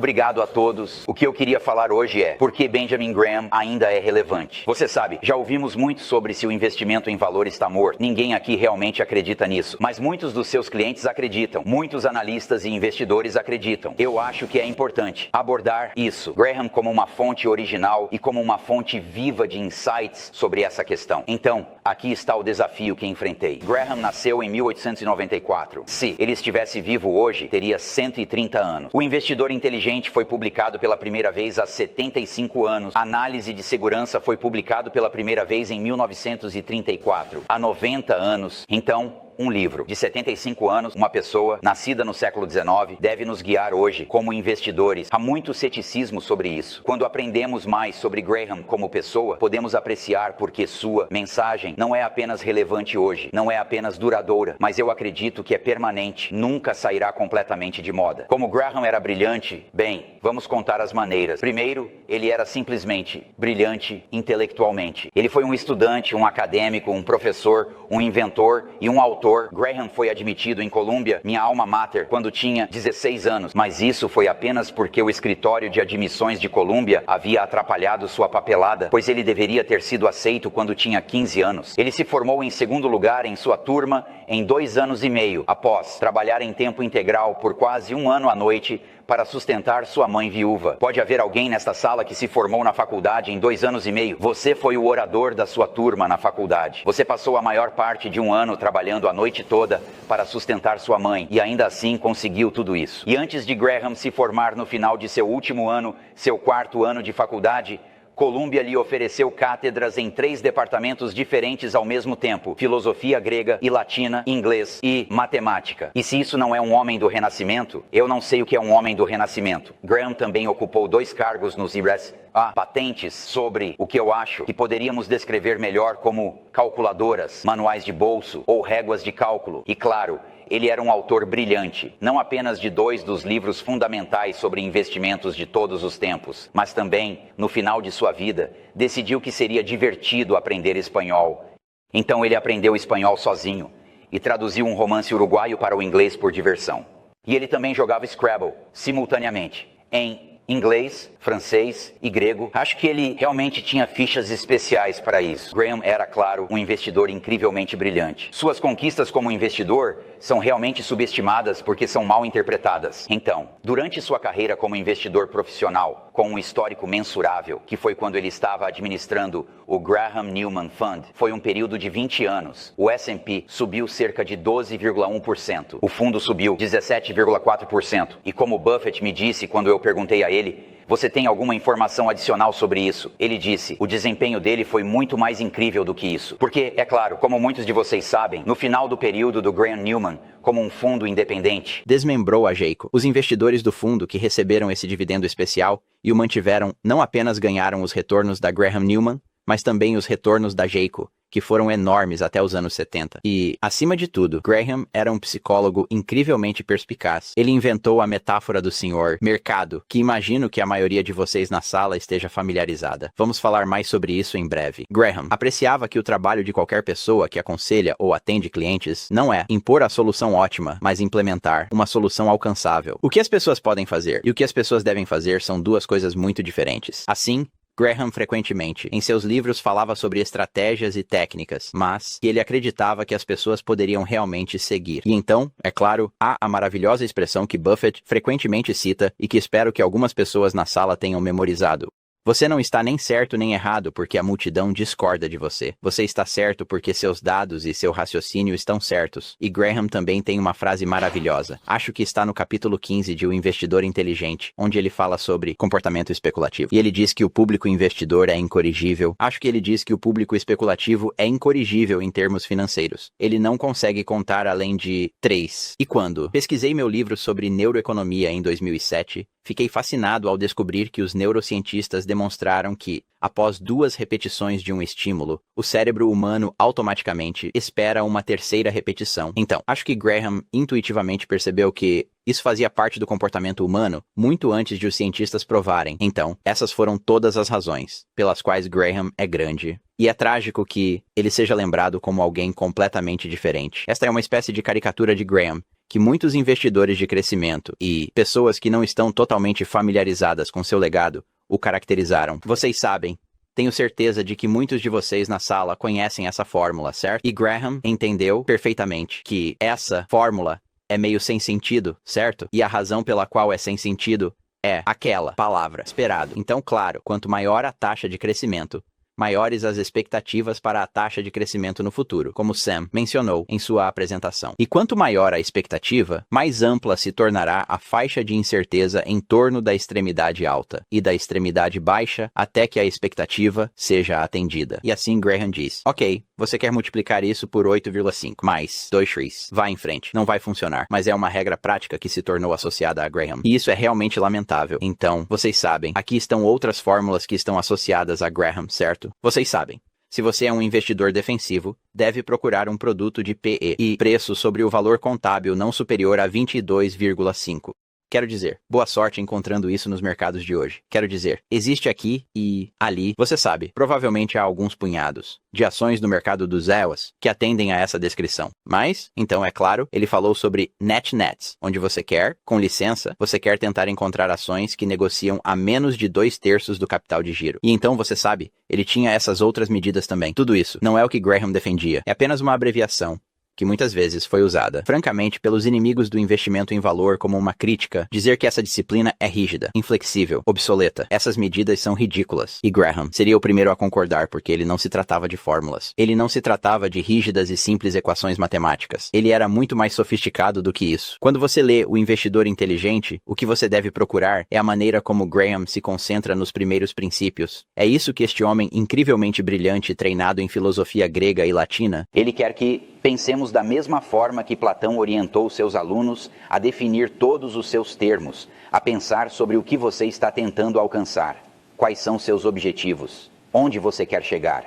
Obrigado a todos. O que eu queria falar hoje é por que Benjamin Graham ainda é relevante. Você sabe, já ouvimos muito sobre se o investimento em valor está morto. Ninguém aqui realmente acredita nisso, mas muitos dos seus clientes acreditam. Muitos analistas e investidores acreditam. Eu acho que é importante abordar isso. Graham como uma fonte original e como uma fonte viva de insights sobre essa questão. Então, aqui está o desafio que enfrentei. Graham nasceu em 1894. Se ele estivesse vivo hoje, teria 130 anos. O Investidor Inteligente foi publicado pela primeira vez há 75 anos. Análise de Segurança foi publicado pela primeira vez em 1934. Há 90 anos. Então, um livro de 75 anos, uma pessoa nascida no século XIX, deve nos guiar hoje como investidores. Há muito ceticismo sobre isso. Quando aprendemos mais sobre Graham como pessoa, podemos apreciar porque sua mensagem não é apenas relevante hoje, não é apenas duradoura, mas eu acredito que é permanente, nunca sairá completamente de moda. Como Graham era brilhante, bem, vamos contar as maneiras. Primeiro, ele era simplesmente brilhante intelectualmente. Ele foi um estudante, um acadêmico, um professor, um inventor e um autor. Graham foi admitido em Columbia, minha alma mater, quando tinha 16 anos, mas isso foi apenas porque o escritório de admissões de Columbia havia atrapalhado sua papelada, pois ele deveria ter sido aceito quando tinha 15 anos. Ele se formou em segundo lugar em sua turma em 2 anos e meio, após trabalhar em tempo integral por quase 1 ano à noite para sustentar sua mãe viúva. Pode haver alguém nesta sala que se formou na faculdade em 2 anos e meio. Você foi o orador da sua turma na faculdade. Você passou a maior parte de 1 ano trabalhando a noite toda para sustentar sua mãe e ainda assim conseguiu tudo isso. E antes de Graham se formar no final de seu último ano, seu 4º ano de faculdade, Columbia lhe ofereceu cátedras em 3 departamentos diferentes ao mesmo tempo: filosofia grega e latina, inglês e matemática. E se isso não é um homem do Renascimento, eu não sei o que é um homem do Renascimento. Graham também ocupou 2 cargos nos IRS. Há patentes sobre o que eu acho que poderíamos descrever melhor como calculadoras, manuais de bolso ou réguas de cálculo. E claro, ele era um autor brilhante, não apenas de 2 dos livros fundamentais sobre investimentos de todos os tempos, mas também, no final de sua vida, decidiu que seria divertido aprender espanhol. Então ele aprendeu espanhol sozinho e traduziu um romance uruguaio para o inglês por diversão. E ele também jogava Scrabble, simultaneamente, em inglês, francês e grego. Acho que ele realmente tinha fichas especiais para isso. Graham era, claro, um investidor incrivelmente brilhante. Suas conquistas como investidor são realmente subestimadas porque são mal interpretadas. Então, durante sua carreira como investidor profissional, com um histórico mensurável, que foi quando ele estava administrando o Graham Newman Fund, foi um período de 20 anos. O S&P subiu cerca de 12,1%. O fundo subiu 17,4%. E como Buffett me disse quando eu perguntei a ele: você tem alguma informação adicional sobre isso? Ele disse: o desempenho dele foi muito mais incrível do que isso. Porque, é claro, como muitos de vocês sabem, no final do período do Graham Newman, como um fundo independente, desmembrou a Jayco. Os investidores do fundo que receberam esse dividendo especial e o mantiveram não apenas ganharam os retornos da Graham Newman, mas também os retornos da Jayco, que foram enormes até os anos 70. E, acima de tudo, Graham era um psicólogo incrivelmente perspicaz. Ele inventou a metáfora do senhor mercado, que imagino que a maioria de vocês na sala esteja familiarizada. Vamos falar mais sobre isso em breve. Graham apreciava que o trabalho de qualquer pessoa que aconselha ou atende clientes não é impor a solução ótima, mas implementar uma solução alcançável. O que as pessoas podem fazer e o que as pessoas devem fazer são 2 coisas muito diferentes. Assim, Graham frequentemente, em seus livros, falava sobre estratégias e técnicas, mas que ele acreditava que as pessoas poderiam realmente seguir. E então, é claro, há a maravilhosa expressão que Buffett frequentemente cita e que espero que algumas pessoas na sala tenham memorizado. Você não está nem certo nem errado porque a multidão discorda de você. Você está certo porque seus dados e seu raciocínio estão certos. E Graham também tem uma frase maravilhosa. Acho que está no capítulo 15 de O Investidor Inteligente, onde ele fala sobre comportamento especulativo. E ele diz que o público investidor é incorrigível. Acho que ele diz que o público especulativo é incorrigível em termos financeiros. Ele não consegue contar além de 3. E quando pesquisei meu livro sobre neuroeconomia em 2007, fiquei fascinado ao descobrir que os neurocientistas demonstraram que, após 2 repetições de um estímulo, o cérebro humano automaticamente espera uma 3ª repetição. Então, acho que Graham intuitivamente percebeu que isso fazia parte do comportamento humano muito antes de os cientistas provarem. Então, essas foram todas as razões pelas quais Graham é grande. E é trágico que ele seja lembrado como alguém completamente diferente. Esta é uma espécie de caricatura de Graham, que muitos investidores de crescimento e pessoas que não estão totalmente familiarizadas com seu legado o caracterizaram. Vocês sabem, tenho certeza de que muitos de vocês na sala conhecem essa fórmula, certo? E Graham entendeu perfeitamente que essa fórmula é meio sem sentido, certo? E a razão pela qual é sem sentido é aquela palavra, esperado. Então, claro, quanto maior a taxa de crescimento, maiores as expectativas para a taxa de crescimento no futuro, como Sam mencionou em sua apresentação. E quanto maior a expectativa, mais ampla se tornará a faixa de incerteza em torno da extremidade alta e da extremidade baixa até que a expectativa seja atendida. E assim Graham diz, ok, você quer multiplicar isso por 8,5 mais 2x. Vá em frente. Não vai funcionar, mas é uma regra prática que se tornou associada a Graham. E isso é realmente lamentável. Então, vocês sabem, aqui estão outras fórmulas que estão associadas a Graham, certo? Vocês sabem. Se você é um investidor defensivo, deve procurar um produto de PE e preço sobre o valor contábil não superior a 22,5. Quero dizer, boa sorte encontrando isso nos mercados de hoje. Quero dizer, existe aqui e ali, você sabe, provavelmente há alguns punhados de ações no mercado dos EWAs que atendem a essa descrição. Mas, então é claro, ele falou sobre NetNets, onde você quer, com licença, você quer tentar encontrar ações que negociam a menos de 2/3 do capital de giro. E então, você sabe, ele tinha essas outras medidas também. Tudo isso não é o que Graham defendia, é apenas uma abreviação que muitas vezes foi usada, francamente, pelos inimigos do investimento em valor como uma crítica, dizer que essa disciplina é rígida, inflexível, obsoleta. Essas medidas são ridículas. E Graham seria o primeiro a concordar porque ele não se tratava de fórmulas. Ele não se tratava de rígidas e simples equações matemáticas. Ele era muito mais sofisticado do que isso. Quando você lê O Investidor Inteligente, o que você deve procurar é a maneira como Graham se concentra nos primeiros princípios. É isso que este homem incrivelmente brilhante, treinado em filosofia grega e latina, ele quer que pensemos da mesma forma que Platão orientou seus alunos a definir todos os seus termos, a pensar sobre o que você está tentando alcançar, quais são seus objetivos, onde você quer chegar.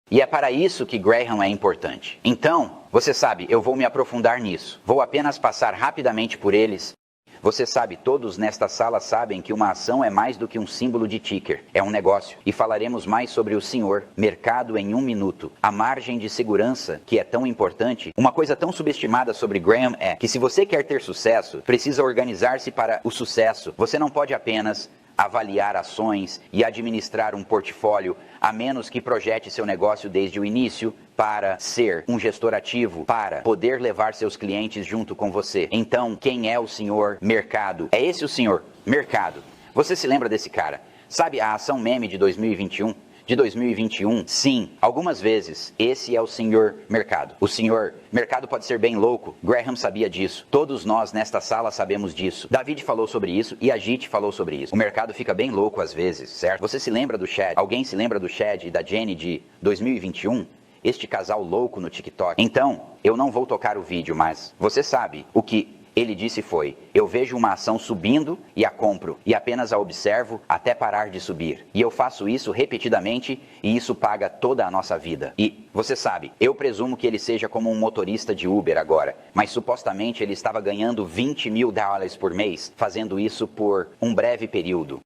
E é para isso que Graham é importante. Então, você sabe, eu vou me aprofundar nisso. Vou apenas passar rapidamente por eles. Você sabe, todos nesta sala sabem que uma ação é mais do que um símbolo de ticker, é um negócio. E falaremos mais sobre o senhor mercado em 1 minuto. A margem de segurança, que é tão importante, uma coisa tão subestimada sobre Graham é que se você quer ter sucesso, precisa organizar-se para o sucesso. Você não pode apenas avaliar ações e administrar um portfólio, a menos que projete seu negócio desde o início para ser um gestor ativo, para poder levar seus clientes junto com você. Então, quem é o senhor mercado? É esse o senhor mercado. Você se lembra desse cara? Sabe a ação meme de 2021? De 2021, sim, algumas vezes, esse é o senhor mercado. O senhor mercado pode ser bem louco, Graham sabia disso, todos nós nesta sala sabemos disso. David falou sobre isso e a Jit falou sobre isso. O mercado fica bem louco às vezes, certo? Você se lembra do Chad? Alguém se lembra do Chad e da Jenny de 2021? Este casal louco no TikTok. Então, eu não vou tocar o vídeo, mas você sabe o que ele disse foi, eu vejo uma ação subindo e a compro, e apenas a observo até parar de subir. E eu faço isso repetidamente, e isso paga toda a nossa vida. E, você sabe, eu presumo que ele seja como um motorista de Uber agora, mas supostamente ele estava ganhando $20 mil por mês, fazendo isso por um breve período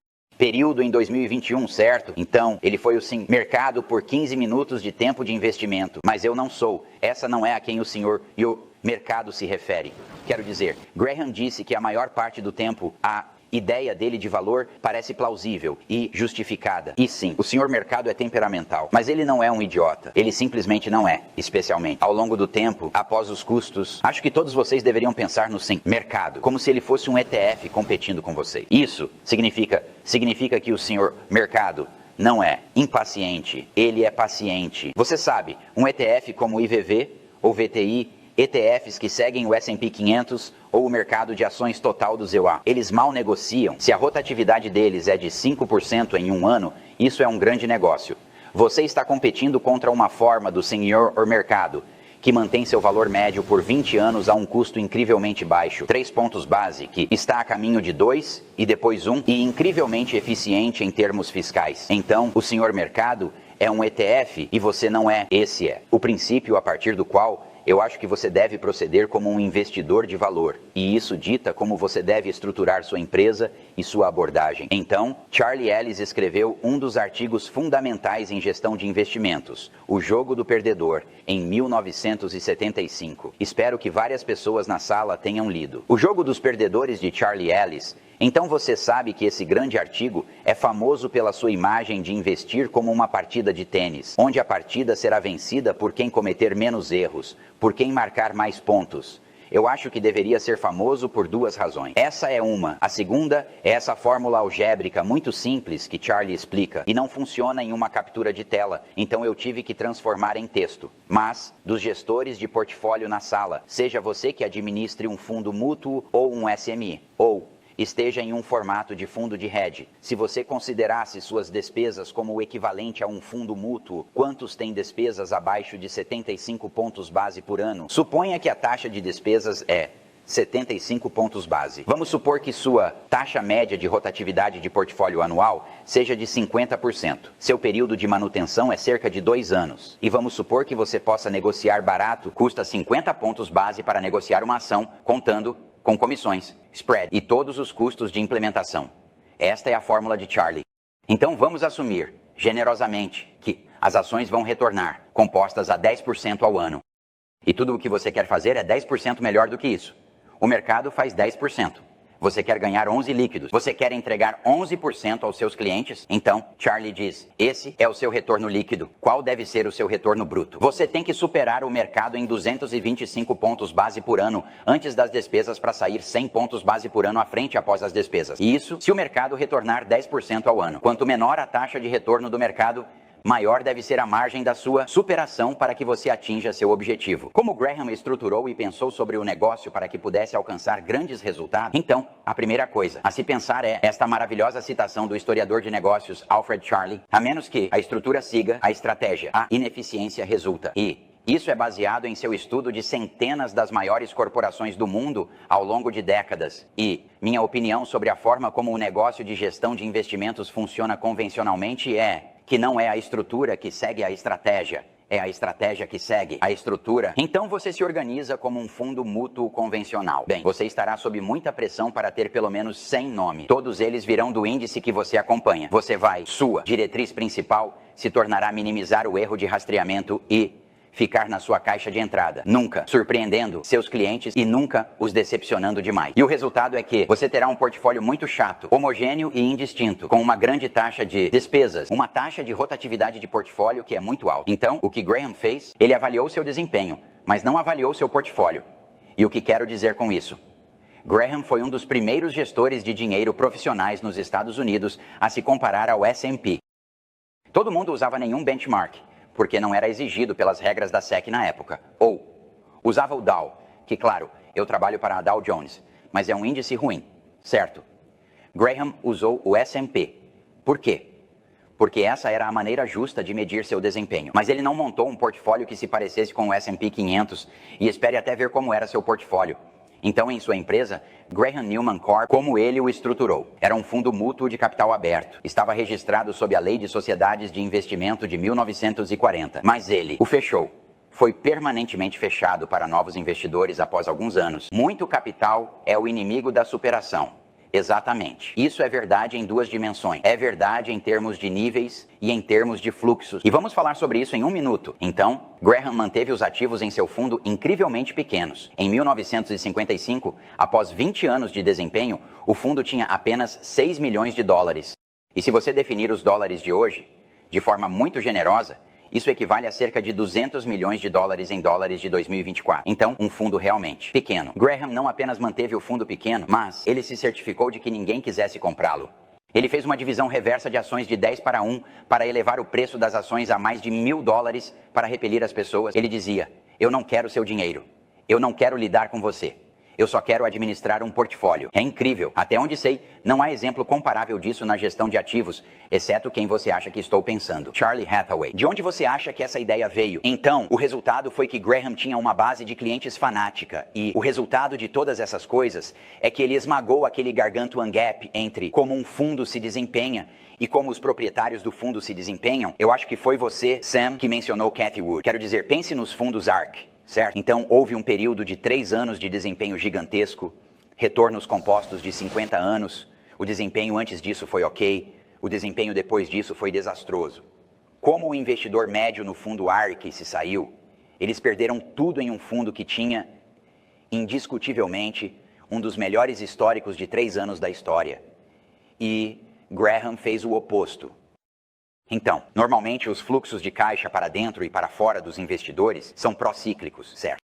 em 2021, certo? Então, ele foi o mercado por 15 minutos de tempo de investimento. Mas eu não sou. Essa não é a quem o senhor e o mercado se refere. Quero dizer, Graham disse que a maior parte do tempo a ideia dele de valor parece plausível e justificada. E sim, o senhor mercado é temperamental, mas ele não é um idiota. Ele simplesmente não é, especialmente ao longo do tempo, após os custos. Acho que todos vocês deveriam pensar no mercado, como se ele fosse um ETF competindo com vocês. Isso significa que o senhor mercado não é impaciente, ele é paciente. Você sabe, um ETF como o IVV ou VTI, ETFs que seguem o S&P 500 ou o mercado de ações total do ZEUA. Eles mal negociam. Se a rotatividade deles é de 5% em um ano, isso é um grande negócio. Você está competindo contra uma forma do senhor ou mercado que mantém seu valor médio por 20 anos a um custo incrivelmente baixo, 3 pontos base, que está a caminho de 2 e depois 1, e incrivelmente eficiente em termos fiscais. Então, o senhor mercado é um ETF e você não é. Esse é o princípio a partir do qual eu acho que você deve proceder como um investidor de valor, e isso dita como você deve estruturar sua empresa e sua abordagem. Então, Charlie Ellis escreveu um dos artigos fundamentais em gestão de investimentos, O Jogo do Perdedor, em 1975. Espero que várias pessoas na sala tenham lido. O Jogo dos Perdedores de Charlie Ellis. Então você sabe que esse grande artigo é famoso pela sua imagem de investir como uma partida de tênis, onde a partida será vencida por quem cometer menos erros, por quem marcar mais pontos. Eu acho que deveria ser famoso por duas razões. Essa é uma. A segunda é essa fórmula algébrica muito simples que Charlie explica e não funciona em uma captura de tela, então eu tive que transformar em texto. Mas, dos gestores de portfólio na sala, seja você que administre um fundo mútuo ou um SMI, ou esteja em um formato de fundo de hedge. Se você considerasse suas despesas como o equivalente a um fundo mútuo, quantos têm despesas abaixo de 75 pontos base por ano? Suponha que a taxa de despesas é 75 pontos base. Vamos supor que sua taxa média de rotatividade de portfólio anual seja de 50%. Seu período de manutenção é cerca de 2 anos. E vamos supor que você possa negociar barato, custa 50 pontos base para negociar uma ação, contando com comissões, spread e todos os custos de implementação. Esta é a fórmula de Charlie. Então vamos assumir, generosamente, que as ações vão retornar, compostas a 10% ao ano. E tudo o que você quer fazer é 10% melhor do que isso. O mercado faz 10%. Você quer ganhar 11 líquidos. Você quer entregar 11% aos seus clientes? Então, Charlie diz, esse é o seu retorno líquido. Qual deve ser o seu retorno bruto? Você tem que superar o mercado em 225 pontos base por ano antes das despesas para sair 100 pontos base por ano à frente após as despesas. E isso se o mercado retornar 10% ao ano. Quanto menor a taxa de retorno do mercado, maior deve ser a margem da sua superação para que você atinja seu objetivo. Como Graham estruturou e pensou sobre o negócio para que pudesse alcançar grandes resultados? Então, a primeira coisa a se pensar é esta maravilhosa citação do historiador de negócios Alfred Charlie: a menos que a estrutura siga a estratégia, a ineficiência resulta. E isso é baseado em seu estudo de centenas das maiores corporações do mundo ao longo de décadas. E minha opinião sobre a forma como o negócio de gestão de investimentos funciona convencionalmente é que não é a estrutura que segue a estratégia, é a estratégia que segue a estrutura. Então você se organiza como um fundo mútuo convencional. Bem, você estará sob muita pressão para ter pelo menos 100 nomes. Todos eles virão do índice que você acompanha. Sua diretriz principal se tornará minimizar o erro de rastreamento e ficar na sua caixa de entrada, nunca surpreendendo seus clientes e nunca os decepcionando demais. E o resultado é que você terá um portfólio muito chato, homogêneo e indistinto, com uma grande taxa de despesas, uma taxa de rotatividade de portfólio que é muito alta. Então, o que Graham fez? Ele avaliou seu desempenho, mas não avaliou seu portfólio. E o que quero dizer com isso? Graham foi um dos primeiros gestores de dinheiro profissionais nos Estados Unidos a se comparar ao S&P. Todo mundo usava nenhum benchmark, porque não era exigido pelas regras da SEC na época. Ou usava o Dow, que claro, eu trabalho para a Dow Jones, mas é um índice ruim, certo? Graham usou o S&P. Por quê? Porque essa era a maneira justa de medir seu desempenho. Mas ele não montou um portfólio que se parecesse com o S&P 500 e espere até ver como era seu portfólio. Então, em sua empresa, Graham Newman Corp, como ele o estruturou, era um fundo mútuo de capital aberto. Estava registrado sob a Lei de Sociedades de Investimento de 1940. Mas ele o fechou. Foi permanentemente fechado para novos investidores após alguns anos. Muito capital é o inimigo da superação. Exatamente. Isso é verdade em duas dimensões. É verdade em termos de níveis e em termos de fluxos. E vamos falar sobre isso em 1 minuto. Então, Graham manteve os ativos em seu fundo incrivelmente pequenos. Em 1955, após 20 anos de desempenho, o fundo tinha apenas 6 milhões de dólares. E se você definir os dólares de hoje, de forma muito generosa, isso equivale a cerca de 200 milhões de dólares em dólares de 2024. Então, um fundo realmente pequeno. Graham não apenas manteve o fundo pequeno, mas ele se certificou de que ninguém quisesse comprá-lo. Ele fez uma divisão reversa de ações de 10 para 1 para elevar o preço das ações a mais de $1.000 para repelir as pessoas. Ele dizia: eu não quero seu dinheiro. Eu não quero lidar com você. Eu só quero administrar um portfólio. É incrível. Até onde sei, não há exemplo comparável disso na gestão de ativos, exceto quem você acha que estou pensando. Charlie Hathaway. De onde você acha que essa ideia veio? Então, o resultado foi que Graham tinha uma base de clientes fanática. E o resultado de todas essas coisas é que ele esmagou aquele gargantuan gap entre como um fundo se desempenha e como os proprietários do fundo se desempenham. Eu acho que foi você, Sam, que mencionou Cathie Wood. Quero dizer, pense nos fundos ARK. Certo? Então, houve um período de 3 anos de desempenho gigantesco, retornos compostos de 50 anos, O desempenho antes disso foi ok, o desempenho depois disso foi desastroso. Como o investidor médio no fundo ARK se saiu, eles perderam tudo em um fundo que tinha, indiscutivelmente, um dos melhores históricos de 3 anos da história. E Graham fez o oposto. Então, normalmente os fluxos de caixa para dentro e para fora dos investidores são procíclicos, certo?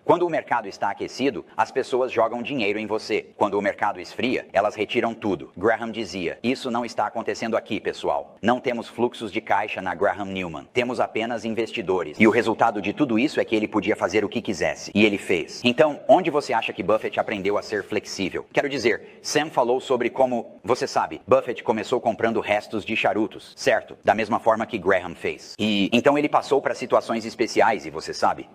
Quando o mercado está aquecido, as pessoas jogam dinheiro em você. Quando o mercado esfria, elas retiram tudo. Graham dizia, isso não está acontecendo aqui, pessoal. Não temos fluxos de caixa na Graham Newman. Temos apenas investidores. E o resultado de tudo isso é que ele podia fazer o que quisesse. E ele fez. Então, onde você acha que Buffett aprendeu a ser flexível? Quero dizer, Sam falou sobre como, você sabe, Buffett começou comprando restos de charutos, certo? Da mesma forma que Graham fez. E então ele passou para situações especiais e você sabe...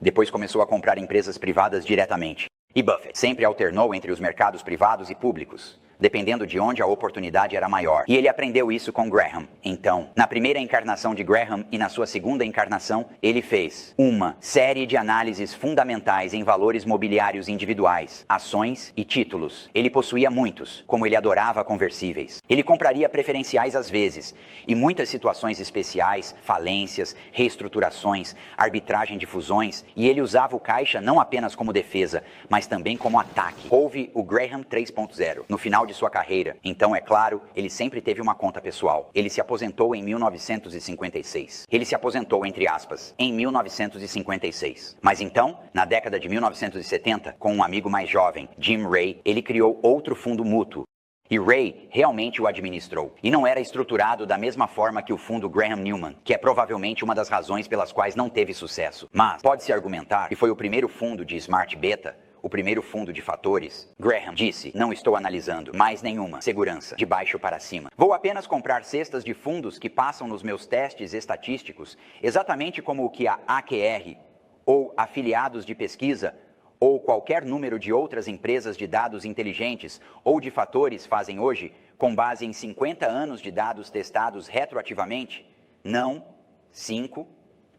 Depois começou a comprar empresas privadas diretamente. E Buffett sempre alternou entre os mercados privados e públicos, dependendo de onde a oportunidade era maior. E ele aprendeu isso com Graham. Então, na primeira encarnação de Graham e na sua segunda encarnação, ele fez uma série de análises fundamentais em valores mobiliários individuais, ações e títulos. Ele possuía muitos, como ele adorava conversíveis. Ele compraria preferenciais às vezes, e muitas situações especiais, falências, reestruturações, arbitragem de fusões, e ele usava o caixa não apenas como defesa, mas também como ataque. Houve o Graham 3.0 no final de sua carreira. Então, é claro, ele sempre teve uma conta pessoal. Ele se aposentou em 1956. Ele se aposentou, entre aspas, em 1956. Mas então, na década de 1970, com um amigo mais jovem, Jim Ray, ele criou outro fundo mútuo. E Ray realmente o administrou. E não era estruturado da mesma forma que o fundo Graham Newman, que é provavelmente uma das razões pelas quais não teve sucesso. Mas pode-se argumentar que foi o primeiro fundo de Smart Beta, o primeiro fundo de fatores. Graham disse, não estou analisando mais nenhuma segurança de baixo para cima. Vou apenas comprar cestas de fundos que passam nos meus testes estatísticos, exatamente como o que a AQR, ou afiliados de pesquisa, ou qualquer número de outras empresas de dados inteligentes ou de fatores fazem hoje, com base em 50 anos de dados testados retroativamente? Não 5,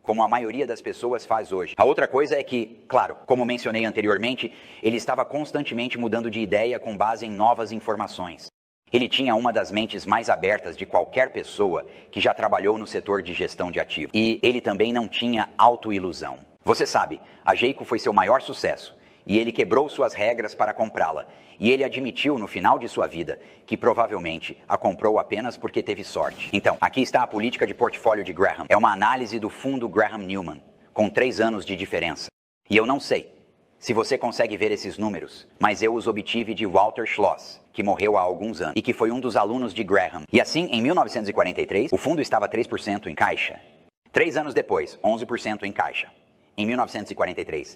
como a maioria das pessoas faz hoje. A outra coisa é que, claro, como mencionei anteriormente, ele estava constantemente mudando de ideia com base em novas informações. Ele tinha uma das mentes mais abertas de qualquer pessoa que já trabalhou no setor de gestão de ativos. E ele também não tinha autoilusão. Você sabe, a Geico foi seu maior sucesso. E ele quebrou suas regras para comprá-la. E ele admitiu no final de sua vida que provavelmente a comprou apenas porque teve sorte. Então, aqui está a política de portfólio de Graham. É uma análise do fundo Graham Newman, com 3 anos de diferença. E eu não sei se você consegue ver esses números, mas eu os obtive de Walter Schloss, que morreu há alguns anos e que foi um dos alunos de Graham. E assim, em 1943, o fundo estava 3% em caixa. 3 anos depois, 11% em caixa. Em 1943,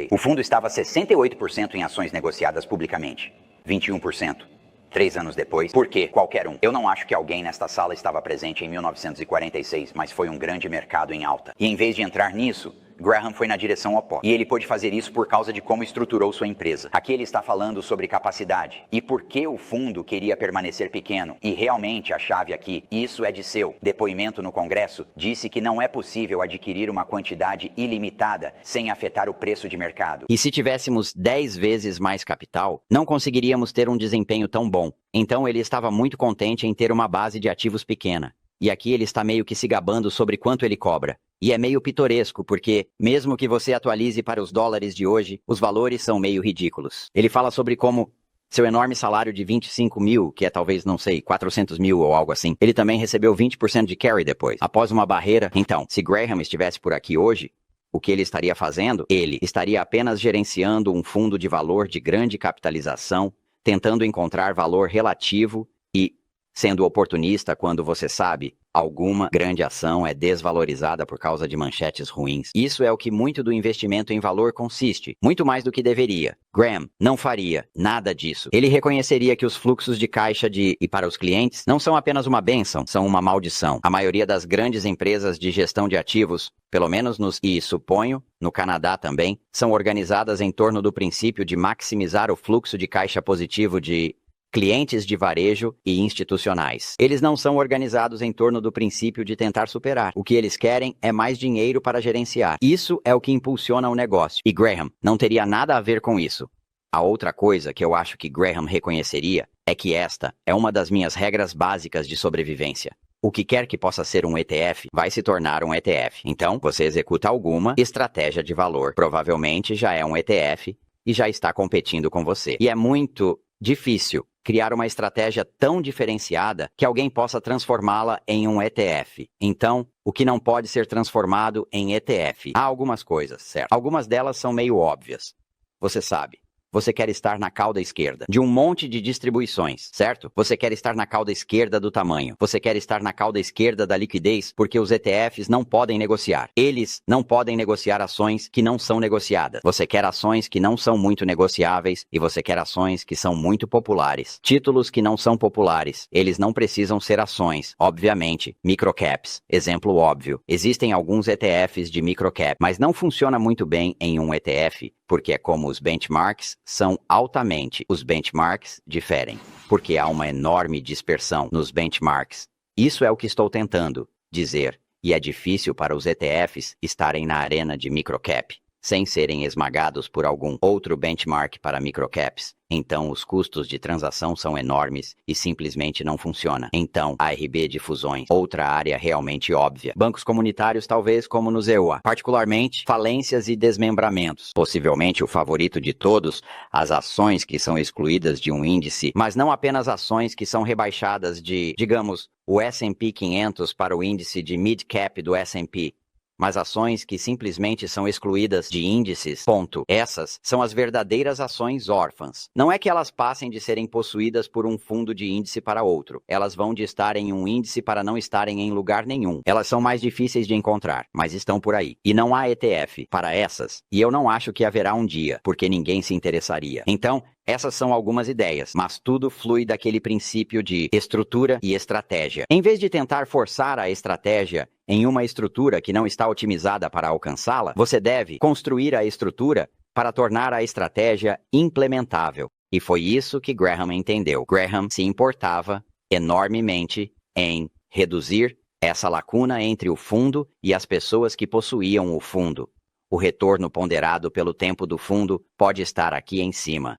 o fundo estava 68% em ações negociadas publicamente, 21%. 3 anos depois, por que qualquer um? Eu não acho que alguém nesta sala estava presente em 1946, mas foi um grande mercado em alta. E em vez de entrar nisso, Graham foi na direção oposta. E ele pôde fazer isso por causa de como estruturou sua empresa. Aqui ele está falando sobre capacidade. E por que o fundo queria permanecer pequeno. E realmente a chave aqui, isso é de seu depoimento no Congresso, disse que não é possível adquirir uma quantidade ilimitada sem afetar o preço de mercado. E se tivéssemos 10 vezes mais capital, não conseguiríamos ter um desempenho tão bom. Então ele estava muito contente em ter uma base de ativos pequena. E aqui ele está meio que se gabando sobre quanto ele cobra. E é meio pitoresco, porque, mesmo que você atualize para os dólares de hoje, os valores são meio ridículos. Ele fala sobre como seu enorme salário de 25 mil, que é talvez, não sei, 400 mil ou algo assim, ele também recebeu 20% de carry depois, após uma barreira. Então, se Graham estivesse por aqui hoje, o que ele estaria fazendo? Ele estaria apenas gerenciando um fundo de valor de grande capitalização, tentando encontrar valor relativo e sendo oportunista quando você sabe, alguma grande ação é desvalorizada por causa de manchetes ruins. Isso é o que muito do investimento em valor consiste, muito mais do que deveria. Graham não faria nada disso. Ele reconheceria que os fluxos de caixa e para os clientes não são apenas uma bênção, são uma maldição. A maioria das grandes empresas de gestão de ativos, pelo menos e suponho, no Canadá também, são organizadas em torno do princípio de maximizar o fluxo de caixa positivo de clientes de varejo e institucionais. Eles não são organizados em torno do princípio de tentar superar. O que eles querem é mais dinheiro para gerenciar. Isso é o que impulsiona o negócio. E Graham não teria nada a ver com isso. A outra coisa que eu acho que Graham reconheceria é que esta é uma das minhas regras básicas de sobrevivência. O que quer que possa ser um ETF vai se tornar um ETF. Então, você executa alguma estratégia de valor. Provavelmente já é um ETF e já está competindo com você. E é muito difícil criar uma estratégia tão diferenciada que alguém possa transformá-la em um ETF. Então, o que não pode ser transformado em ETF? Há algumas coisas, certo? Algumas delas são meio óbvias. Você sabe. Você quer estar na cauda esquerda de um monte de distribuições, certo? Você quer estar na cauda esquerda do tamanho. Você quer estar na cauda esquerda da liquidez porque os ETFs não podem negociar. Eles não podem negociar ações que não são negociadas. Você quer ações que não são muito negociáveis e você quer ações que são muito populares. Títulos que não são populares. Eles não precisam ser ações. Obviamente, microcaps. Exemplo óbvio. Existem alguns ETFs de microcap, mas não funciona muito bem em um ETF porque é como os benchmarks são altamente. Os benchmarks diferem, porque há uma enorme dispersão nos benchmarks. Isso é o que estou tentando dizer, e é difícil para os ETFs estarem na arena de microcap, sem serem esmagados por algum outro benchmark para microcaps. Então, os custos de transação são enormes e simplesmente não funciona. Então, ARB de fusões, outra área realmente óbvia. Bancos comunitários, talvez como no ZEUA. Particularmente, falências e desmembramentos. Possivelmente o favorito de todos, as ações que são excluídas de um índice, mas não apenas ações que são rebaixadas de, digamos, o S&P 500 para o índice de mid-cap do S&P. Mas ações que simplesmente são excluídas de índices, ponto. Essas são as verdadeiras ações órfãs. Não é que elas passem de serem possuídas por um fundo de índice para outro. Elas vão de estar em um índice para não estarem em lugar nenhum. Elas são mais difíceis de encontrar, mas estão por aí. E não há ETF para essas. E eu não acho que haverá um dia, porque ninguém se interessaria. Então, essas são algumas ideias, mas tudo flui daquele princípio de estrutura e estratégia. Em vez de tentar forçar a estratégia em uma estrutura que não está otimizada para alcançá-la, você deve construir a estrutura para tornar a estratégia implementável. E foi isso que Graham entendeu. Graham se importava enormemente em reduzir essa lacuna entre o fundo e as pessoas que possuíam o fundo. O retorno ponderado pelo tempo do fundo pode estar aqui em cima.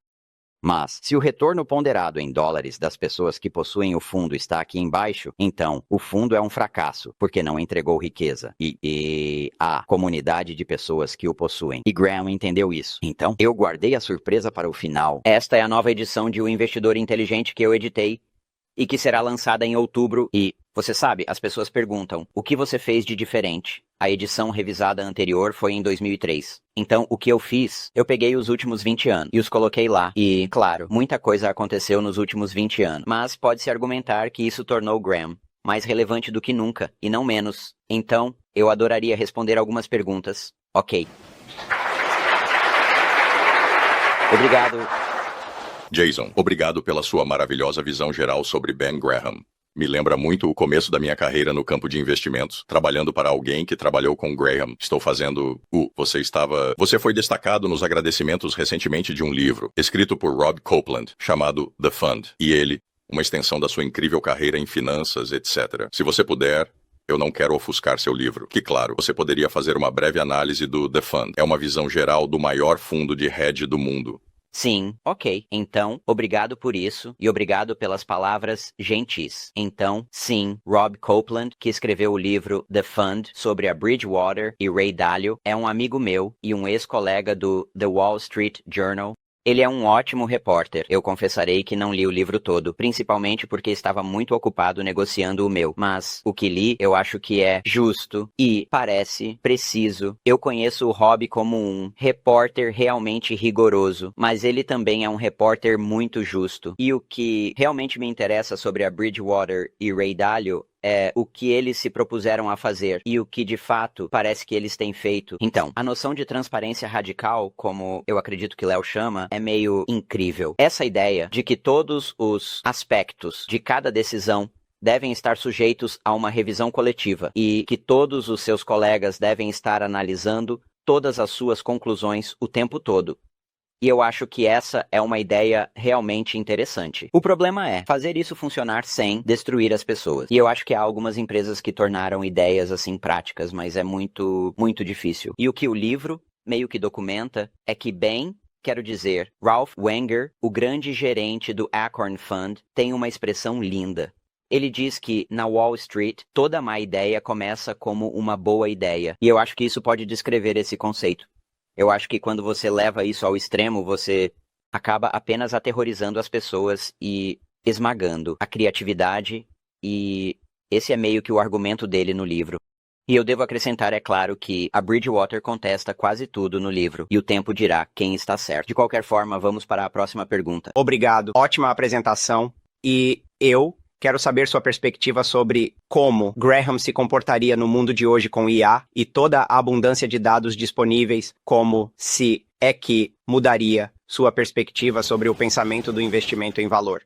Mas, se o retorno ponderado em dólares das pessoas que possuem o fundo está aqui embaixo, então o fundo é um fracasso, porque não entregou riqueza. E a comunidade de pessoas que o possuem. E Graham entendeu isso. Então, eu guardei a surpresa para o final. Esta é a nova edição de O Investidor Inteligente que eu editei e que será lançada em outubro. E, você sabe, as pessoas perguntam, o que você fez de diferente? A edição revisada anterior foi em 2003. Então, o que eu fiz? Eu peguei os últimos 20 anos e os coloquei lá. E, claro, muita coisa aconteceu nos últimos 20 anos. Mas pode-se argumentar que isso tornou Graham mais relevante do que nunca, e não menos. Então, eu adoraria responder algumas perguntas. Ok. Obrigado. Jason, obrigado pela sua maravilhosa visão geral sobre Ben Graham. Me lembra muito o começo da minha carreira no campo de investimentos, trabalhando para alguém que trabalhou com Graham. Estou fazendo... Você foi destacado nos agradecimentos recentemente de um livro, escrito por Rob Copeland, chamado The Fund. E ele, uma extensão da sua incrível carreira em finanças, etc. Se você puder... Eu não quero ofuscar seu livro. Que, claro, você poderia fazer uma breve análise do The Fund. É uma visão geral do maior fundo de hedge do mundo. Sim, ok. Então, obrigado por isso e obrigado pelas palavras gentis. Então, sim, Rob Copeland, que escreveu o livro The Fund sobre a Bridgewater e Ray Dalio, é um amigo meu e um ex-colega do The Wall Street Journal. Ele é um ótimo repórter. Eu confessarei que não li o livro todo, principalmente porque estava muito ocupado negociando o meu. Mas o que li, eu acho que é justo e parece preciso. Eu conheço o Rob como um repórter realmente rigoroso, mas ele também é um repórter muito justo. E o que realmente me interessa sobre a Bridgewater e Ray Dalio é o que eles se propuseram a fazer e o que, de fato, parece que eles têm feito. Então, a noção de transparência radical, como eu acredito que Léo chama, é meio incrível. Essa ideia de que todos os aspectos de cada decisão devem estar sujeitos a uma revisão coletiva e que todos os seus colegas devem estar analisando todas as suas conclusões o tempo todo. E eu acho que essa é uma ideia realmente interessante. O problema é fazer isso funcionar sem destruir as pessoas. E eu acho que há algumas empresas que tornaram ideias assim práticas, mas é muito, muito difícil. E o que o livro meio que documenta é que Ben Quero dizer, Ralph Wenger, o grande gerente do Acorn Fund, tem uma expressão linda. Ele diz que, na Wall Street, toda má ideia começa como uma boa ideia. E eu acho que isso pode descrever esse conceito. Eu acho que quando você leva isso ao extremo, você acaba apenas aterrorizando as pessoas e esmagando a criatividade, e esse é meio que o argumento dele no livro. E eu devo acrescentar, é claro, que a Bridgewater contesta quase tudo no livro, e o tempo dirá quem está certo. De qualquer forma, vamos para a próxima pergunta. Obrigado, ótima apresentação. E eu quero saber sua perspectiva sobre como Graham se comportaria no mundo de hoje com IA e toda a abundância de dados disponíveis, como se é que mudaria sua perspectiva sobre o pensamento do investimento em valor.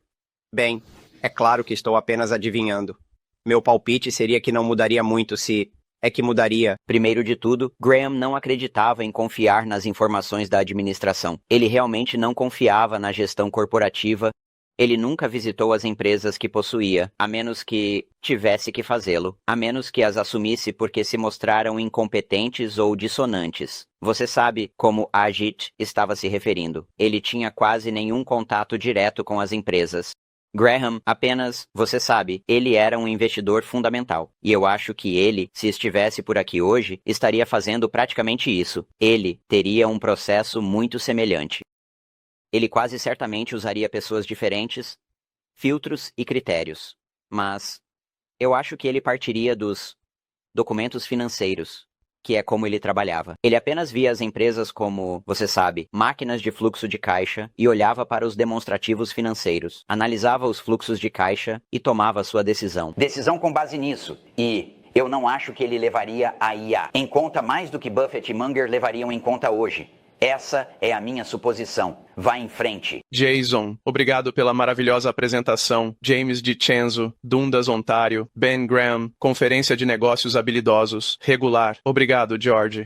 Bem, é claro que estou apenas adivinhando. Meu palpite seria que não mudaria muito se é que mudaria. Primeiro de tudo, Graham não acreditava em confiar nas informações da administração. Ele realmente não confiava na gestão corporativa. Ele nunca visitou as empresas que possuía, a menos que tivesse que fazê-lo, a menos que as assumisse porque se mostraram incompetentes ou dissonantes. Você sabe como Ajit estava se referindo. Ele tinha quase nenhum contato direto com as empresas. Graham apenas, você sabe, ele era um investidor fundamental. E eu acho que ele, se estivesse por aqui hoje, estaria fazendo praticamente isso. Ele teria um processo muito semelhante. Ele quase certamente usaria pessoas diferentes, filtros e critérios. Mas eu acho que ele partiria dos documentos financeiros, que é como ele trabalhava. Ele apenas via as empresas como, você sabe, máquinas de fluxo de caixa e olhava para os demonstrativos financeiros, analisava os fluxos de caixa e tomava sua decisão. Decisão com base nisso. E eu não acho que ele levaria a IA em conta mais do que Buffett e Munger levariam em conta hoje. Essa é a minha suposição. Vá em frente. Jason, obrigado pela maravilhosa apresentação. James DiCenzo, Dundas, Ontário. Ben Graham, Conferência de Negócios Habilidosos. Regular. Obrigado, George.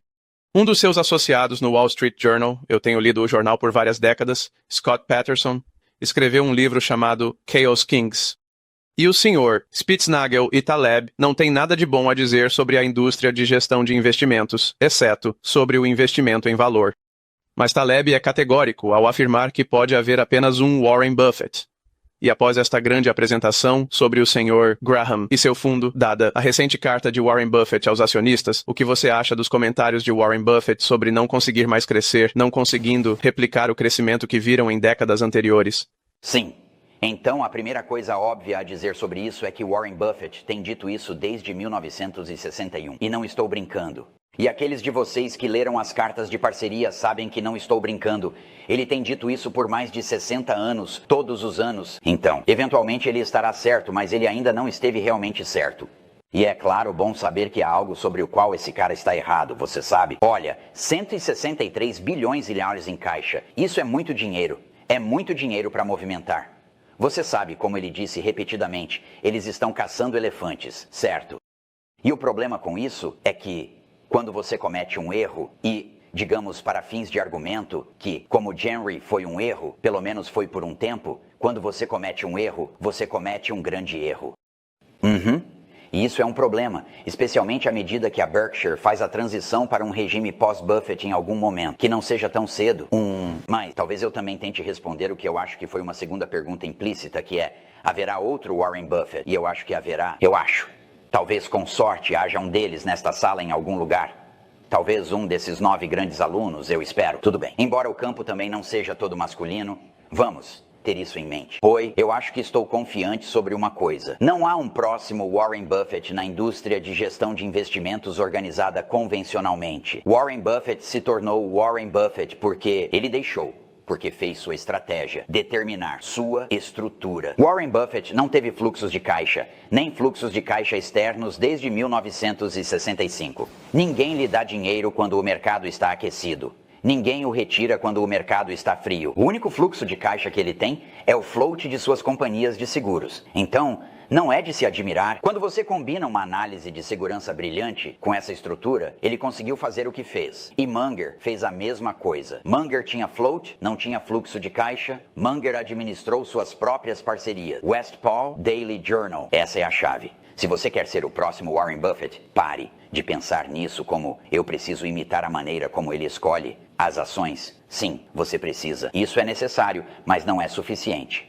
Um dos seus associados no Wall Street Journal, eu tenho lido o jornal por várias décadas, Scott Patterson, escreveu um livro chamado Chaos Kings. E o senhor Spitznagel e Taleb não têm nada de bom a dizer sobre a indústria de gestão de investimentos, exceto sobre o investimento em valor. Mas Taleb é categórico ao afirmar que pode haver apenas um Warren Buffett. E após esta grande apresentação sobre o Sr. Graham e seu fundo, dada a recente carta de Warren Buffett aos acionistas, o que você acha dos comentários de Warren Buffett sobre não conseguir mais crescer, não conseguindo replicar o crescimento que viram em décadas anteriores? Sim. Então, a primeira coisa óbvia a dizer sobre isso é que Warren Buffett tem dito isso desde 1961. E não estou brincando. E aqueles de vocês que leram as cartas de parceria sabem que não estou brincando. Ele tem dito isso por mais de 60 anos, todos os anos. Então, eventualmente ele estará certo, mas ele ainda não esteve realmente certo. E é claro, bom saber que há algo sobre o qual esse cara está errado, você sabe? Olha, 163 bilhões de dólares em caixa. Isso é muito dinheiro. É muito dinheiro para movimentar. Você sabe, como ele disse repetidamente, eles estão caçando elefantes, certo? E o problema com isso é que quando você comete um erro e, digamos para fins de argumento, que como Henry foi um erro, pelo menos foi por um tempo, quando você comete um erro, você comete um grande erro. E isso é um problema, especialmente à medida que a Berkshire faz a transição para um regime pós-Buffett em algum momento, que não seja tão cedo. Mas talvez eu também tente responder o que eu acho que foi uma segunda pergunta implícita, que é, haverá outro Warren Buffett? E eu acho que haverá. Eu acho. Talvez com sorte haja um deles nesta sala em algum lugar. Talvez um desses 9 grandes alunos, eu espero. Tudo bem. Embora o campo também não seja todo masculino, vamos ter isso em mente. Oi, eu acho que estou confiante sobre uma coisa. Não há um próximo Warren Buffett na indústria de gestão de investimentos organizada convencionalmente. Warren Buffett se tornou Warren Buffett porque ele deixou. Porque fez sua estratégia, determinar sua estrutura. Warren Buffett não teve fluxos de caixa, nem fluxos de caixa externos desde 1965. Ninguém lhe dá dinheiro quando o mercado está aquecido. Ninguém o retira quando o mercado está frio. O único fluxo de caixa que ele tem é o float de suas companhias de seguros. Então, não é de se admirar. Quando você combina uma análise de segurança brilhante com essa estrutura, ele conseguiu fazer o que fez. E Munger fez a mesma coisa. Munger tinha float, não tinha fluxo de caixa. Munger administrou suas próprias parcerias. Westphal Daily Journal. Essa é a chave. Se você quer ser o próximo Warren Buffett, pare de pensar nisso como eu preciso imitar a maneira como ele escolhe as ações. Sim, você precisa. Isso é necessário, mas não é suficiente.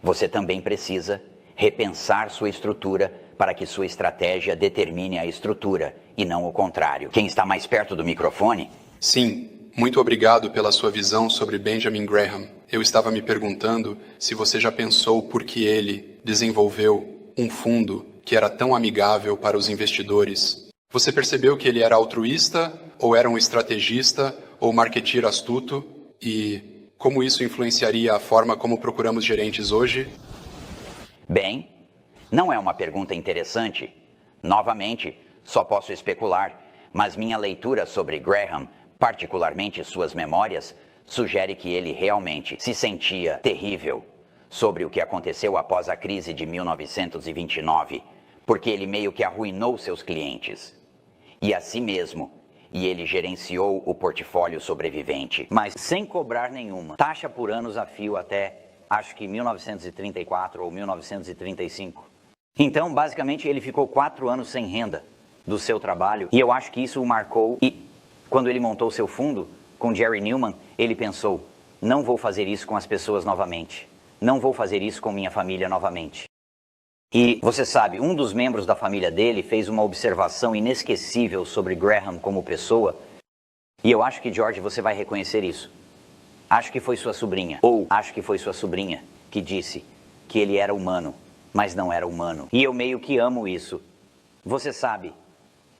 Você também precisa repensar sua estrutura para que sua estratégia determine a estrutura e não o contrário. Quem está mais perto do microfone? Sim, muito obrigado pela sua visão sobre Benjamin Graham. Eu estava me perguntando se você já pensou por que ele desenvolveu um fundo que era tão amigável para os investidores. Você percebeu que ele era altruísta, ou era um estrategista, ou marqueteiro astuto? E como isso influenciaria a forma como procuramos gerentes hoje? Bem, não é uma pergunta interessante. Novamente, só posso especular, mas minha leitura sobre Graham, particularmente suas memórias, sugere que ele realmente se sentia terrível sobre o que aconteceu após a crise de 1929, porque ele meio que arruinou seus clientes. E a si mesmo, e ele gerenciou o portfólio sobrevivente, mas sem cobrar nenhuma taxa por anos a fio até, acho que 1934 ou 1935. Então, basicamente, ele ficou 4 anos sem renda do seu trabalho, e eu acho que isso o marcou. E quando ele montou seu fundo com Jerry Newman, ele pensou, não vou fazer isso com as pessoas novamente. Não vou fazer isso com minha família novamente. E você sabe, um dos membros da família dele fez uma observação inesquecível sobre Graham como pessoa. E eu acho que, George, você vai reconhecer isso. Acho que foi sua sobrinha, ou acho que foi sua sobrinha, que disse que ele era humano, mas não era humano. E eu meio que amo isso. Você sabe,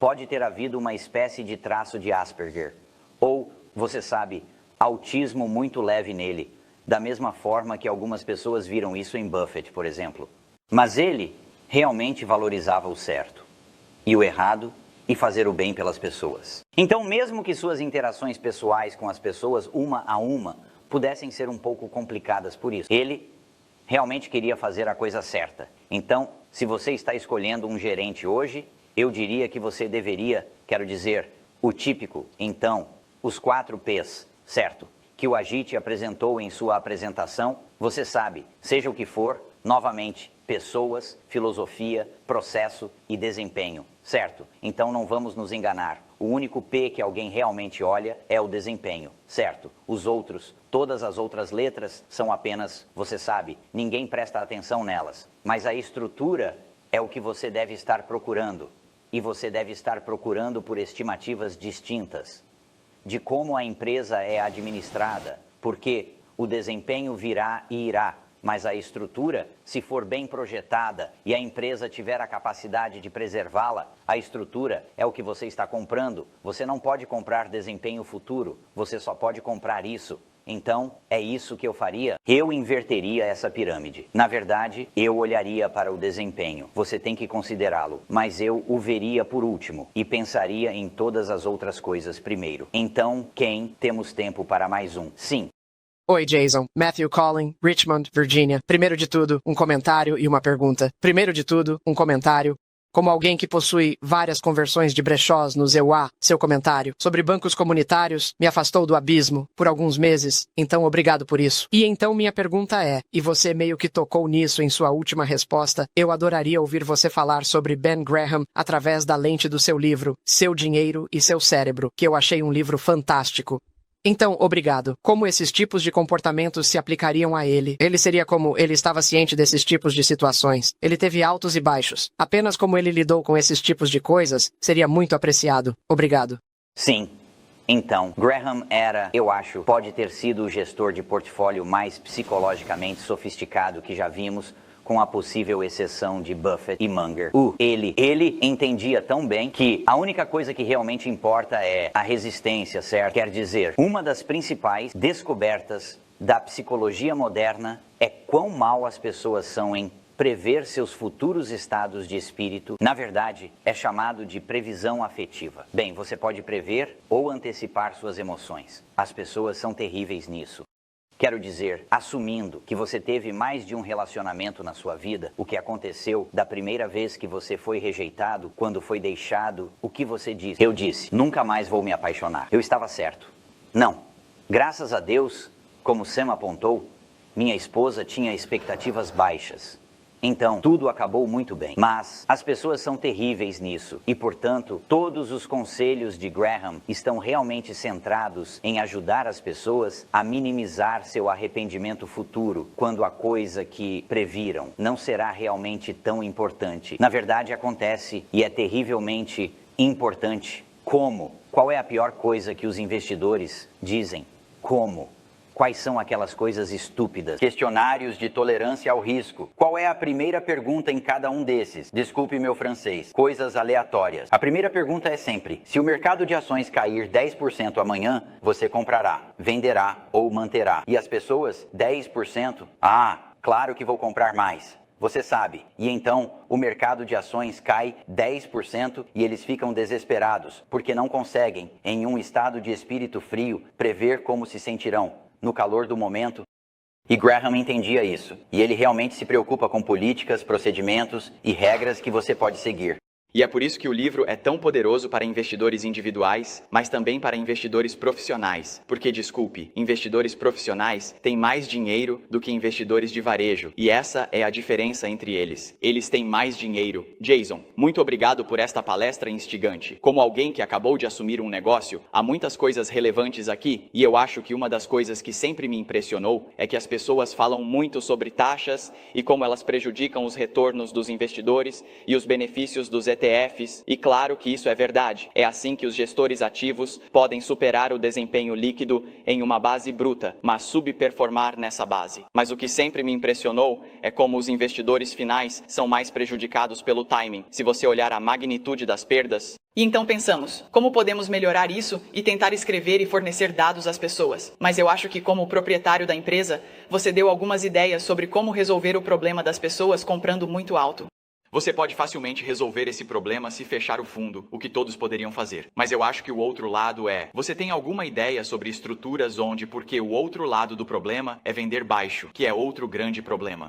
pode ter havido uma espécie de traço de Asperger. Ou, você sabe, autismo muito leve nele. Da mesma forma que algumas pessoas viram isso em Buffett, por exemplo. Mas ele realmente valorizava o certo e o errado e fazer o bem pelas pessoas. Então, mesmo que suas interações pessoais com as pessoas, uma a uma, pudessem ser um pouco complicadas por isso, ele realmente queria fazer a coisa certa. Então, se você está escolhendo um gerente hoje, eu diria que você deveria, quero dizer, o típico, então, os 4 P's, certo? Que o Ajit apresentou em sua apresentação, você sabe, seja o que for, novamente, pessoas, filosofia, processo e desempenho, certo? Então não vamos nos enganar. O único P que alguém realmente olha é o desempenho, certo? Os outros, todas as outras letras são apenas, você sabe, ninguém presta atenção nelas. Mas a estrutura é o que você deve estar procurando. E você deve estar procurando por estimativas distintas de como a empresa é administrada, porque o desempenho virá e irá, mas a estrutura, se for bem projetada e a empresa tiver a capacidade de preservá-la, a estrutura é o que você está comprando. Você não pode comprar desempenho futuro, você só pode comprar isso. Então, é isso que eu faria. Eu inverteria essa pirâmide. Na verdade, eu olharia para o desempenho. Você tem que considerá-lo, mas eu o veria por último e pensaria em todas as outras coisas primeiro. Então, quem? Temos tempo para mais um. Sim. Oi, Jason. Matthew Collin, Richmond, Virginia. Primeiro de tudo, um comentário e uma pergunta. Primeiro de tudo, um comentário. Como alguém que possui várias conversões de brechós no EUA, seu comentário sobre bancos comunitários me afastou do abismo por alguns meses, então obrigado por isso. E então minha pergunta é, e você meio que tocou nisso em sua última resposta, eu adoraria ouvir você falar sobre Ben Graham através da lente do seu livro, Seu Dinheiro e Seu Cérebro, que eu achei um livro fantástico. Então, obrigado. Como esses tipos de comportamentos se aplicariam a ele? Ele seria como ele estava ciente desses tipos de situações. Ele teve altos e baixos. Apenas como ele lidou com esses tipos de coisas seria muito apreciado. Obrigado. Sim. Então, Graham era, eu acho, pode ter sido o gestor de portfólio mais psicologicamente sofisticado que já vimos, com a possível exceção de Buffett e Munger. Ele entendia tão bem que a única coisa que realmente importa é a resistência, certo? Quer dizer, uma das principais descobertas da psicologia moderna é quão mal as pessoas são em prever seus futuros estados de espírito. Na verdade, é chamado de previsão afetiva. Bem, você pode prever ou antecipar suas emoções. As pessoas são terríveis nisso. Quero dizer, assumindo que você teve mais de um relacionamento na sua vida, o que aconteceu da primeira vez que você foi rejeitado, quando foi deixado, o que você disse? Eu disse, nunca mais vou me apaixonar. Eu estava certo. Não. Graças a Deus, como Sam apontou, minha esposa tinha expectativas baixas. Então, tudo acabou muito bem. Mas as pessoas são terríveis nisso. E, portanto, todos os conselhos de Graham estão realmente centrados em ajudar as pessoas a minimizar seu arrependimento futuro, quando a coisa que previram não será realmente tão importante. Na verdade, acontece e é terrivelmente importante. Como? Qual é a pior coisa que os investidores dizem? Como? Quais são aquelas coisas estúpidas? Questionários de tolerância ao risco. Qual é a primeira pergunta em cada um desses? Desculpe meu francês. Coisas aleatórias. A primeira pergunta é sempre: se o mercado de ações cair 10% amanhã, você comprará, venderá ou manterá? E as pessoas, 10%? Ah, claro que vou comprar mais. Você sabe. E então, o mercado de ações cai 10% e eles ficam desesperados, porque não conseguem, em um estado de espírito frio, prever como se sentirão no calor do momento. E Graham entendia isso. E ele realmente se preocupa com políticas, procedimentos e regras que você pode seguir. E é por isso que o livro é tão poderoso para investidores individuais, mas também para investidores profissionais. Porque, desculpe, investidores profissionais têm mais dinheiro do que investidores de varejo. E essa é a diferença entre eles. Eles têm mais dinheiro. Jason, muito obrigado por esta palestra instigante. Como alguém que acabou de assumir um negócio, há muitas coisas relevantes aqui, e eu acho que uma das coisas que sempre me impressionou é que as pessoas falam muito sobre taxas e como elas prejudicam os retornos dos investidores e os benefícios dos ETFs, e claro que isso é verdade. É assim que os gestores ativos podem superar o desempenho líquido em uma base bruta, mas subperformar nessa base. Mas o que sempre me impressionou é como os investidores finais são mais prejudicados pelo timing. Se você olhar a magnitude das perdas, E então pensamos, como podemos melhorar isso e tentar escrever e fornecer dados às pessoas? Mas eu acho que como proprietário da empresa, você deu algumas ideias sobre como resolver o problema das pessoas comprando muito alto. você pode facilmente resolver esse problema se fechar o fundo, o que todos poderiam fazer. Mas eu acho que o outro lado é: você tem alguma ideia sobre estruturas onde, porque o outro lado do problema é vender baixo, que é outro grande problema.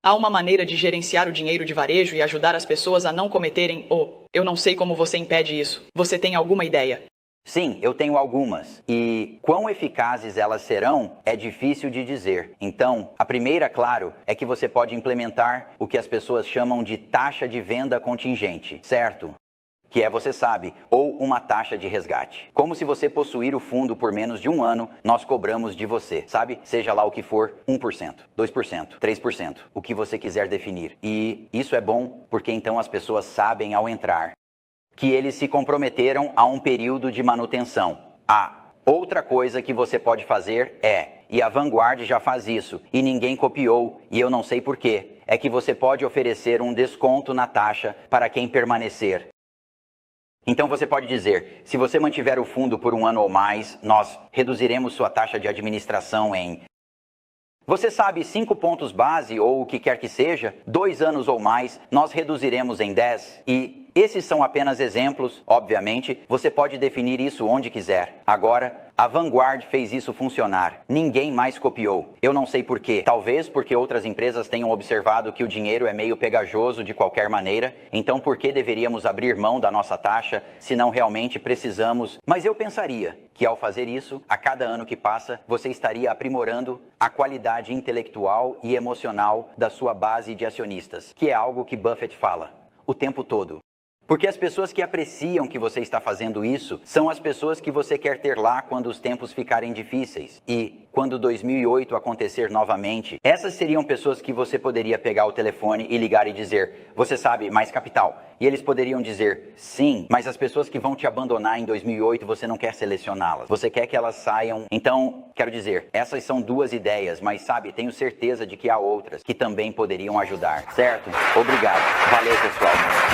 Há uma maneira de gerenciar o dinheiro de varejo e ajudar as pessoas a não cometerem eu não sei como você impede isso. Você tem alguma ideia? Sim, eu tenho algumas. E quão eficazes elas serão é difícil de dizer. Então, a primeira, claro, é que você pode implementar o que as pessoas chamam de taxa de venda contingente, certo? Que é, você sabe, ou uma taxa de resgate. Como se você possuir o fundo por menos de um ano, nós cobramos de você, sabe? Seja lá o que for, 1%, 2%, 3%, o que você quiser definir. E isso é bom porque então as pessoas sabem ao entrar que eles se comprometeram a um período de manutenção. Outra coisa que você pode fazer e a Vanguard já faz isso, e ninguém copiou, e eu não sei porquê, é que você pode oferecer um desconto na taxa para quem permanecer. Então você pode dizer: se você mantiver o fundo por um ano ou mais, nós reduziremos sua taxa de administração em... Você sabe, 5 pontos base, ou o que quer que seja, 2 anos ou mais, nós reduziremos em 10. E esses são apenas exemplos, obviamente, você pode definir isso onde quiser. Agora, a Vanguard fez isso funcionar. Ninguém mais copiou. Eu não sei por quê. Talvez porque outras empresas tenham observado que o dinheiro é meio pegajoso de qualquer maneira. Então, por que deveríamos abrir mão da nossa taxa se não realmente precisamos? Mas eu pensaria que ao fazer isso, a cada ano que passa, você estaria aprimorando a qualidade intelectual e emocional da sua base de acionistas, que é algo que Buffett fala o tempo todo. Porque as pessoas que apreciam que você está fazendo isso são as pessoas que você quer ter lá quando os tempos ficarem difíceis. E quando 2008 acontecer novamente, essas seriam pessoas que você poderia pegar o telefone e ligar e dizer: você sabe, mais capital. E eles poderiam dizer: sim, mas as pessoas que vão te abandonar em 2008, você não quer selecioná-las. Você quer que elas saiam. Então, quero dizer, essas são 2 ideias, mas sabe, tenho certeza de que há outras que também poderiam ajudar. Certo? Obrigado. Valeu, pessoal.